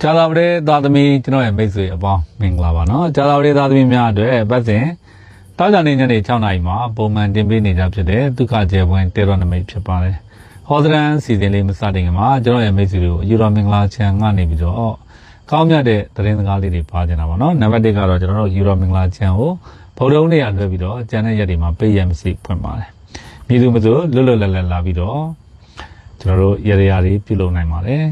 ကြာလာတဲ့သားသမီးကျွန်တော်ရဲ့မိတ်ဆွေအပေါင်းမင်္ဂလာပါနော်ကြာလာတဲ့သားသမီးများအတွက်ပတ်စဉ်တောက်ကြနေညနေ6နာရီမှာပုံမှန်တင်ပေးနေကြဖြစ်တဲ့ဒုက္ခကျေပွင့်တေရောနမိတ်ဖြစ်ပါတယ်ဟောဒရန်စီစဉ်လေးမစတင်ခင်မှာကျွန်တော်ရဲ့မိတ်ဆွေတို့ယူရောမင်္ဂလာချန်ကနေပြီးတော့ကောင်းမြတ်တဲ့သတင်းစကားလေးတွေပါကြတာပါနော်နံပါတ်1ကတော့ကျွန်တော်တို့ယူရောမင်္ဂလာချန်ကိုဗုဒ္ဓဦးနေ့ရလွှဲပြီးတော့ကျန်တဲ့ရက်တွေမှာပေးရမရှိဖွင့်ပါတယ်မြည်သူမဆိုလွတ်လွတ်လပ်လပ်လာပြီးတော့ကျွန်တော်တို့ရရတွေပြုလုပ်နိုင်ပါတယ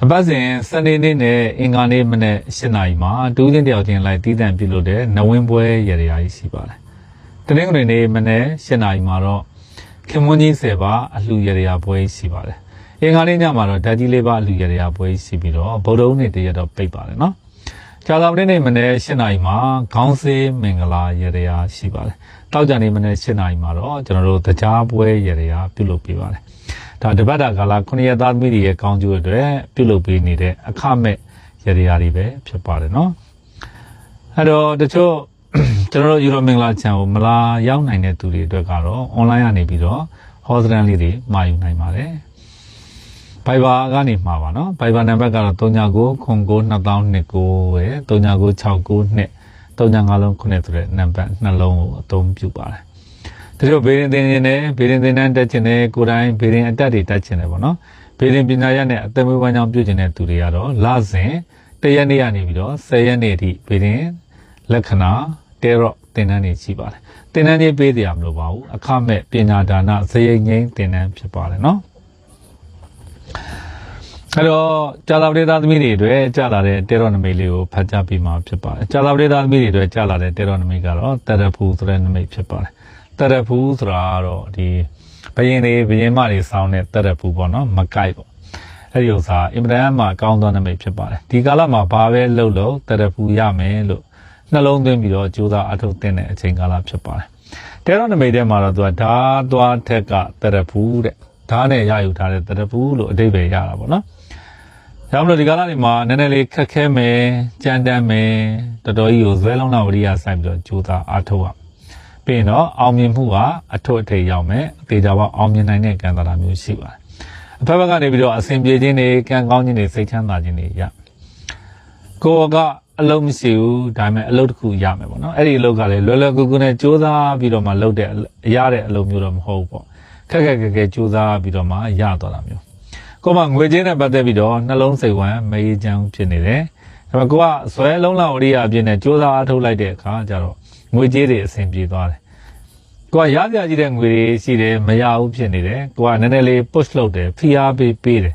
်အပတ်စဉ်စနေနေ့နဲ့အင်္ဂါနေ့မနေ့7နာရီမှာတူးချင်းတယောက်ချင်းလိုက်တည်တံပြုလုပ်တဲ့နဝင်းပွဲရရရှိပါတယ်တနင်္ဂနွေနေ့မနေ့7နာရီမှာတော့ခင်မွန်းကြီး10ပါအလှရရပွဲရှိပါတယ်အင်္ဂါနေ့ညမှာတော့ဓာတ်ကြီးလေးပါအလှရရပွဲရှိပြီးတော့ဗုဒ္ဓဦးနေ့တရက်တော့ပိတ်ပါတယ်နော်ကြာသပတေးနေ့မနေ့7နာရီမှာခေါင်းဆေးမင်္ဂလာရရရှိပါတယ်တောက်ကြနေ့မနေ့7နာရီမှာတော့ကျွန်တော်တို့တရားပွဲရရပြုလုပ်ပေးပါတယ်ဒါတပတ်တာကာလ9ရက်သားသမီးတွေရဲ့ကောင်းကျိုးအတွက်ပြုလုပ်ပေးနေတဲ့အခမဲ့ရရတွေပဲဖြစ်ပါတယ်နော်အဲ့တော့တချို့ကျွန်တော်တို့ယူရိုမင်္ဂလာချန်ကိုမလာရောက်နိုင်တဲ့သူတွေအတွက်ကတော့ online ကနေပြီးတော့ဟောစတန်လေးတွေမှာယူနိုင်ပါတယ် Viber ကနေမှာပါနော် Viber နံပါတ်ကတော့39992029ရဲ့399692 35လုံး9ဆိုတဲ့နံပါတ်နှလုံးကိုအသုံးပြုပါတယ်တချို့ဘေးရင်သင်ခြင်းနဲ့ဘေးရင်သင်တန်းတက်ခြင်းနဲ့ကိုယ်တိုင်ဘေးရင်အတက်တွေတက်ခြင်းနဲ့ပေါ့နော်ဘေးရင်ပညာရနဲ့အသက်မွေးဝမ်းကြောင်းပြုခြင်းတဲ့သူတွေကတော့လစဉ်တရက်နေ့ကနေပြီးတော့10ရက်နေ့အထိဘေးရင်လက္ခဏာတဲရော့သင်တန်းတွေရှိပါတယ်သင်တန်းကြီးပေးတယ်မလို့ပါဘူးအခမဲ့ပညာဒါနဇယိငိမ့်သင်တန်းဖြစ်ပါတယ်နော်အဲ့တော့ကြာလာပရိသတ်သမီးတွေအတွက်ကြာလာတဲ့တဲရော့နမိတ်လေးကိုဖတ်ကြားပေးမှာဖြစ်ပါတယ်ကြာလာပရိသတ်သမီးတွေအတွက်ကြာလာတဲ့တဲရော့နမိတ်ကတော့တရဖူဆိုတဲ့နမိတ်ဖြစ်ပါတယ်တရဖူဆိုတာကတော့ဒီဘယင်းမတွေစောင်းတဲ့တရဖူပေါ့နော်မကိုက်ပေါ့အဲ့ဒီဥစ္စာအင်မတန်မှကောင်းသောနမိတ်ဖြစ်ပါတယ်ဒီကာလမှာဘာပဲလှုပ်လို့တရဖူရမယ်လို့နှလုံးသွင်းပြီးတော့ကြိုးစားအထောက်တင်တဲ့အချိန်ကာလဖြစ်ပါတယ်တဲရော့နမိတ်ထဲမှာတော့သူကဓာသွားထက်ကတရဖူတဲ့ဓာနဲ့ရယူထားတဲ့တရဖူလို့အဓိပ္ပာယ်ရတာပေါ့နော်ဒါမှမဟုတ်ဒီကာလတွေမှာနည်းနည်းလေးခက်ခဲမယ်ကြမ်းတမ်းမယ်တော်တော်ကြီးကိုဇွဲလုံးလောက်ဝရိယစိုက်ပြီးတော့ကြိုးစားအားထုတ်ရပြီးရင်တော့အောင်မြင်မှုကအထွတ်အထိပ်ရောက်မယ်အသေးချာပေါအောင်မြင်နိုင်တဲ့ကံတာမျိုးရှိပါတယ်အဖက်ဘက်ကနေပြီးတော့အစဉ်ပြေခြင်းတွေကံကောင်းခြင်းတွေစိတ်ချမ်းသာခြင်းတွေရကိုယ်ကအလုံးမရှိဘူးဒါပေမဲ့အလုပ်တစ်ခုရမယ်ပေါ့နော်အဲ့ဒီအလုပ်ကလည်းလွယ်လွယ်ကူကူနဲ့ကြိုးစားပြီးတော့မှလုပ်တဲ့အရတဲ့အလုပ်မျိုးတော့မဟုတ်ဘူးပေါ့ခက်ကြိုးစားပြီးတော့မှရသွားတာမျိုးကိုယ်ကငွေကြေးနဲ့ပတ်သက်ပြီးတော့နှလုံးစိတ်ဝမ်းမအေးချမ်းဖြစ်နေတယ်ဒါပေမဲ့ကိုကဇွဲလုံးလောက်ဝရိယအပြည့်နဲ့ကြိုးစားအားထုတ်လိုက်တဲ့အခါကျတော့ငွေကြေးတွေအဆင်ပြေသွားတယ်ကိုကရစရာကြီးတဲ့ငွေတွေရှိတယ်မရဘူးဖြစ်နေတယ်ကိုကနည်းနည်းလေး push လုပ်တယ်ဖိအားပေးတယ်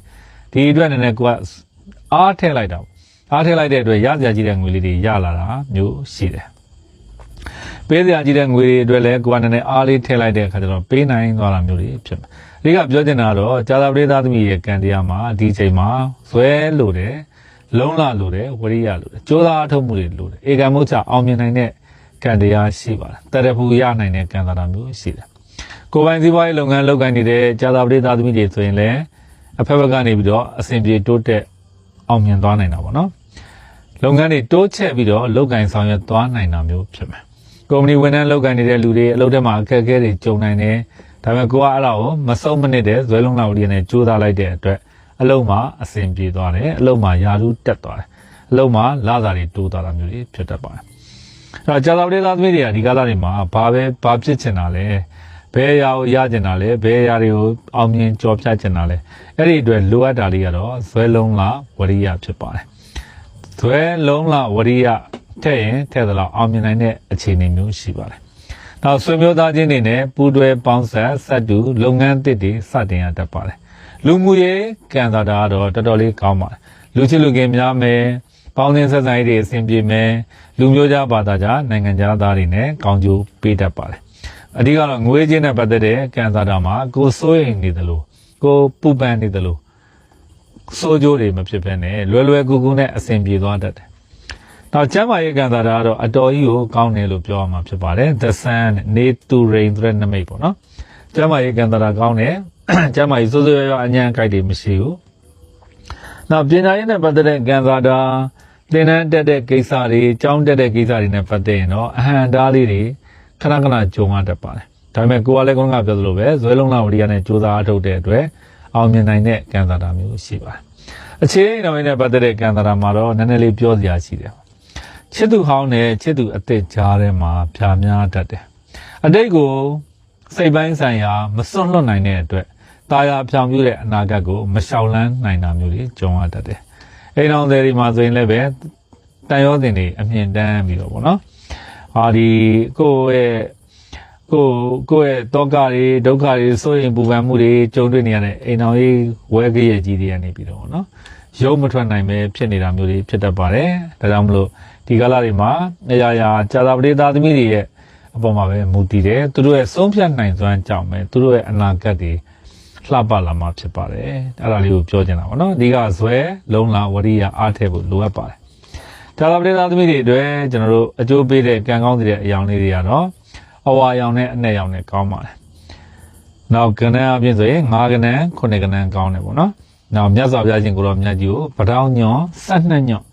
ဒီအတွက်နည်းနည်းကိုကအားထည့်လိုက်တာအားထည့်လိုက်တဲ့အတွက်ရစရာကြီးတဲ့ငွေလေးတွေရလာတာမျိုးရှိတယ်ပေးစရာကြီးတဲ့ငွေတွေအတွက်လည်းကိုကနည်းနည်းအားလေးထည့်လိုက်တဲ့အခါကျတော့ပေးနိုင်သွားတာမျိုးတွေဖြစ်မှာဒီကပြောချင်တာတော့ကြာသာပရိသတ်သမီးရဲ့ကံတရားမှာဒီချိန်မှာဇွဲလို့တယ်လုံးလာလို့တယ်ဝရိယလို့တယ်ကြိုးစားအထုတ်မှုတွေလို့တယ်ဧကံမုတ်ချအောင်မြင်နိုင်တဲ့ကံတရားရှိပါတယ်တရဖူရနိုင်တဲ့ကံတာမျိုးရှိတယ်ကိုယ်ပိုင်စီးပွားရေးလုပ်ငန်းလုပ်ကိုင်နေတဲ့ကြာသာပရိသတ်သမီးတွေဆိုရင်လည်းအဖက်ဘက်ကနေပြီးတော့အစဉ်ပြေတိုးတက်အောင်မြင်သွားနိုင်တာပေါ့နော်လုပ်ငန်းတွေတိုးချက်ပြီးတော့လုပ်ကိုင်ဆောင်ရွက်သွားနိုင်တာမျိုးဖြစ်မယ်ကုမ္ပဏီဝန်ထမ်းလုပ်ကိုင်နေတဲ့လူတွေအလုပ်ထဲမှာအခက်အခဲတွေကြုံနိုင်တယ်ဒါပေမဲ့ကိုကအဲ့ဒါကိုမဆုံးမနစ်တဲ့ဇွဲလုံးလောက်လေးနဲ့ကြိုးစားလိုက်တဲ့အတွက်အလုံးမှာအဆင်ပြေသွားတယ်အလုံးမှာယာရုတက်သွားတယ်အလုံးမှာလစာတွေတိုးသွားတာမျိုးတွေဖြစ်တတ်ပါတယ်အဲ့တော့ကြာသာပရိသတ်သမီးတွေကဒီကာလတွေမှာဘာဖြစ်ချင်တာလဲဘယ်အရာကိုရချင်တာလဲဘယ်အရာတွေကိုအောင်မြင်ကြော်ဖြတ်ချင်တာလဲအဲ့ဒီအတွက်လိုအပ်တာလေးကတော့ဇွဲလုံးလားဝရိယဖြစ်ပါတယ်ဇွဲလုံးလားဝရိယထည့်ရင်ထည့်သလောက်အောင်မြင်နိုင်တဲ့အခြေအနေမျိုးရှိပါတယ်နောက်ဆွေမျိုးသားချင်းတွေနဲ့ပူးတွဲပေါင်းဆက်တူလုပ်ငန်းသစ်တွေစတင်ရတတ်ပါတယ်လူမှုရေးကံတာတာတော့တော်တော်လေးကောင်းပါတယ်လူချစ်လူခင်များမယ်ပေါင်းသင်းဆက်ဆံရေးတွေအဆင်ပြေမယ်လူမျိုးသားဘာသာကြားနိုင်ငံသားတွေနဲ့ကောင်းကျိုးပေးတတ်ပါတယ်အဓိကတော့ငွေချင်းနဲ့ပတ်သက်တဲ့ကံတာတာမှာကိုစိုးရိမ်နေတယ်လို့ကိုပူပန်နေတယ်လို့စိုးကြိုးတွေမဖြစ်ဘဲနဲ့လွယ်ကူကူနဲ့အဆင်ပြေသွားတတ်တယ်နောက်ကျမ်းမာရေးကံတာတာကတော့အတော်ကြီးကိုကောင်းတယ်လို့ပြောရမှာဖြစ်ပါတယ် The Sun နေသူရိန်ဆိုတဲ့နမိတ်ပေါ့နော်ကျမ်းမာရေးကံတာတာကောင်းတယ်ကျမ်းမာရေးစိုးစိုးရွားအញ្ញံကြိုက်တွေမရှိဘူးနောက်ပညာရေးနဲ့ပတ်သက်တဲ့ကံတာတာသင်တန်းတက်တဲ့ကိစ္စတွေကျောင်းတက်တဲ့ကိစ္စတွေနဲ့ပတ်သက်ရင်တော့အဟံတားလေးတွေခဏကြုံရတတ်ပါတယ်ဒါပေမဲ့ကိုယ်ကလည်းကောင်းကပြောသလိုပဲဇွဲလုံးလောက်ဝရိယနဲ့ကြိုးစားအထုတ်တဲ့အတွက်အောင်မြင်နိုင်တဲ့ကံတာတာမျိုးရှိပါတယ် အခြေအနေတော်နဲ့ပတ်သက်တဲ့ကံတရာမှာတော့နည်းနည်းလေးပြောစရာရှိတယ်ချစ်သူဟောင်းနဲ့ချစ်သူအသက်ကြားထဲမှာဖြာများတတ်တယ်အတိတ်ကိုစိတ်ပိုင်းဆိုင်ရာမစွန့်လွတ်နိုင်တဲ့အတွက်တာယာဖြောင်ပြတဲ့အနာဂတ်ကိုမလျှောက်လန်းနိုင်တာမျိုးတွေကြုံရတတ်တယ်အိမ်တော်တွေမှာဆိုရင်လည်းပဲတန်ရောတင်တွေအမြင့်တန်းပြီးတော့ဗောနော်ဒီကိုယ့်ရဲ့တောကတွေဒုက္ခတွေစိုးရင်ပူပန်မှုတွေကြုံတွေ့နေရတဲ့အိမ်တော်ကြီးဝဲကြရဲ့ကြီးတွေကနေပြီးတော့ဗောနော်ရုပ်မထွက်နိုင်ပဲဖြစ်နေတာမျိုးတွေဖြစ်တတ်ပါတယ်ဒါကြောင့်မလို့ဒီကာလတွေမှာအရာရာကြာသာပရိသသမီးတွေရဲ့အပေါ်မှာပဲမူတည်တယ်သူတို့ရဲ့ဆုံးဖြတ်နိုင်စွမ်းကြောင့်ပဲသူတို့ရဲ့အနာဂတ်တွေလှပလာမှာဖြစ်ပါတယ်အဲ့ဒါလေးကိုပြောချင်တာပေါ့နော်ဒီကဇွဲလုံးလာဝရိယအားထည့်ဖို့လိုအပ်ပါတယ်ကြာသာပရိသသမီးတွေအတွက်ကျွန်တော်တို့အကျိုးပေးတဲ့ကံကောင်းတဲ့အယောင်လေးတွေကတော့အဝါရောင်နဲ့အနက်ရောင်နဲ့ကောင်းပါတယ်နောက်ကဏ္ဍအပြင်ဆိုရင်9ကဏ္ဍ9ကဏ္ဍကောင်းတယ်ပေါ့နော်နောက်မြတ်စွာဘုရားရှင်ကိုတော်မြတ်ကြီးကိုပထောင်းညွန်12ညွန်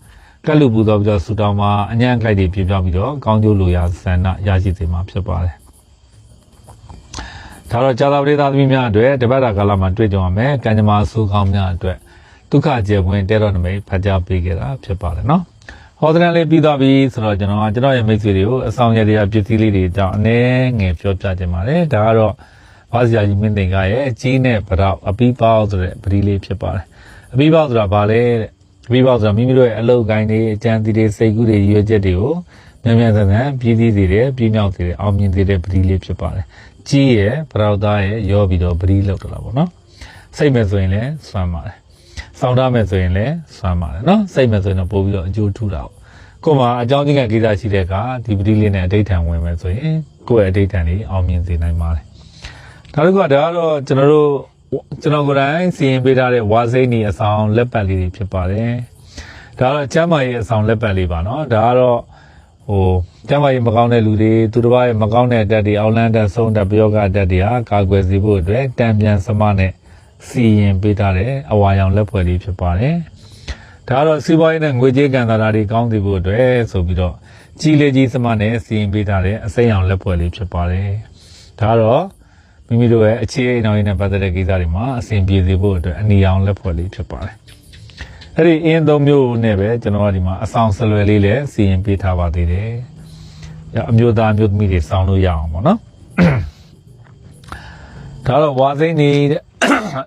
ကလူပူတော်ပြီးတော့ဆူတောင်းမှာအညံ့ကြိုက်တွေပြပြပြီးတော့ကောင်းကျိုးလိုရာဆန္ဒရရှိစေမှာဖြစ်ပါတယ်ဒါတော့ကြာသာပရိသသမီးများအတွက်တပတ်တာကာလမှာတွေ့ကြုံရမယ်ကံကြမ္မာဆူကောင်းများအတွက်ဒုက္ခကျေပွင့်တဲတော်နမိတ်ဖတ်ကြားပေးခဲ့တာဖြစ်ပါတယ်နော်ဟောတဲ့လေးပြီးသွားပြီဆိုတော့ကျွန်တော်ရဲ့မိတ်ဆွေတွေကိုအဆောင်ရတရားပစ္စည်းလေးတွေအကြောင်းအနည်းငယ်ပြောပြခြင်းပါတယ်ဒါကတော့ဘာစရာကြီးမင်းသိင်္ဂရဲ့အကြီးနဲ့ဗရောက်အပီးပေါဆိုတဲ့ပတိလေးဖြစ်ပါတယ်အပီးပေါဆိုတာဘာလဲတဲ့အပီးပေါဆိုတာမိမိတို့ရဲ့အလုပ်ကိုင်းတွေအကြံစီတွေစိတ်ကူးတွေရွေးချက်တွေကိုမြန်မြန်ဆန်ဆန်ပြည့်စည်စေတယ်ပြည့်မြောက်စေတယ်အောင်မြင်စေတဲ့ပတိလေးဖြစ်ပါတယ်ကြီးရဲ့ဗရောက်သားရဲ့ရောပြီးတော့ပတိလောက်တော့ဗောနော်စိတ်မဲ့ဆိုရင်လည်းစွမ်းပါတယ်စောင့်တမဲ့ဆိုရင်လည်းစွမ်းပါတယ်နော်စိတ်မဲ့ဆိုရင်တော့ပို့ပြီးတော့အကျိုးထူတာကိုယ်မှာအကြောင်းချင်းကကိစ္စရှိတဲ့အခါဒီပတိလေးနဲ့အဋိဌံဝင်မယ်ဆိုရင်ကိုယ့်ရဲ့အဋိဌံလေးအောင်မြင်စေနိုင်ပါတယ်နောက်တစ်ခုကဒါကတော့ကျွန်တော်ကိုယ်တိုင်စီရင်ပေးထားတဲ့ဝါစိမ့်ဤအဆောင်လက်ပတ်လေးတွေဖြစ်ပါတယ်ဒါကတော့ကျမ်းမာရေးအဆောင်လက်ပတ်လေးပါနော်ဒါကတော့ကျမ်းမာရေးမကောင်းတဲ့လူတွေသူတစ်ပါးရဲ့မကောင်းတဲ့အတက်တွေအောက်လန်းတက်ဆုံးတက်ပယောဂအတက်တွေဟာကာကွယ်စေဖို့အတွက်တံပြန်စမနဲ့စီရင်ပေးထားတဲ့အဝါရောင်လက်ဖွဲ့လေးဖြစ်ပါတယ်ဒါကတော့စီးပွားရေးနဲ့ငွေကြေးကံတာတွေကောင်းစေဖို့အတွက်ဆိုပြီးတော့ကြီးလေးကြီးစမနဲ့စီရင်ပေးထားတဲ့အစိမ်းရောင်လက်ဖွဲ့လေးဖြစ်ပါတယ်ဒါကတော့မိမိတို့ရဲ့အခြေအနေအနောက်နဲ့ပတ်သက်တဲ့ကိစ္စတွေမှာအဆင်ပြေစေဖို့အတွက်အနီရောင်လက်ဖွဲ့လေးဖြစ်ပါတယ်အဲ့ဒီအင်းသုံးမျိုးနဲ့ပဲကျွန်တော်ကဒီမှာအဆောင်ဆလွယ်လေးလည်းစီရင်ပေးထားပါသေးတယ်အမျိုးသားမျိုးသမီးတွေစောင်းလို့ရအောင်ပေါ့နော်ဒါတော့ဝါစိမ့်နေ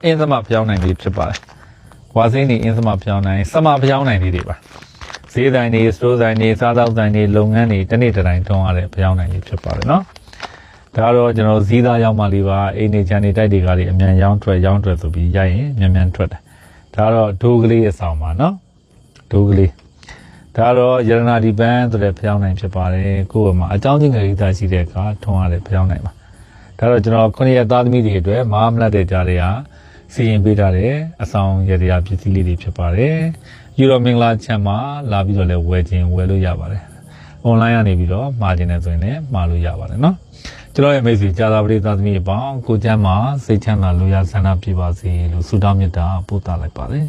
အင်းသမဖျောင်းနိုင်လေးဖြစ်ပါတယ်ဝါစိမ့်နေအင်းသမဖျောင်းနိုင်စမဖျောင်းနိုင်လေးတွေပါဈေးဆိုင်တွေစတိုးဆိုင်တွေစားသောက်ဆိုင်တွေလုပ်ငန်းတွေတစ်နေ့တစ်တိုင်းတွန်းရတဲ့ဖျောင်းနိုင်လေးဖြစ်ပါတယ်နော်ဒါတော့ကျွန်တော်ဇီးသားရောက်မှလေးပါအိမ်နေချန်နေတိုက်တွေကလေးအမြန်ရောင်းထွက်ဆိုပြီးရိုက်ရင်မြန်မြန်ထွက်တယ်ဒါတော့ဒိုးကလေးအဆောင်ပါနော်ဒိုးကလေးဒါတော့ယရနာဒီပန်းဆိုတဲ့ဖျောင်းနိုင်ဖြစ်ပါတယ်ကိုယ့်ဘက်မှာအကြောင်းချင်းကိစ္စရှိတဲ့အခါထွန်းရတဲ့ဖျောင်းနိုင်ပါဒါတော့ကျွန်တော်9ရက်သားသမီးတွေအတွက်မဟာမလတ်တဲ့ကြားတွေကစီရင်ပေးထားတဲ့အဆောင်ရတရားပစ္စည်းလေးတွေဖြစ်ပါတယ်ယူရိုမင်္ဂလာချမ်းမှာလာပြီးတော့လည်းဝယ်လို့ရပါတယ်အွန်လိုင်းကနေပြီးတော့မှာခြင်းနဲ့ဆိုရင်လည်းမှာလို့ရပါတယ်နော်ကျွန်တော်ရဲ့မိတ်ဆွေကြာသာပရိသသမီးအပေါင်းကိုကျမ်းမှာစိတ်ချမ်းသာလူရဆန္ဒပြပါစေလို့ဆုတောင်းမေတ္တာပို့သလိုက်ပါတယ်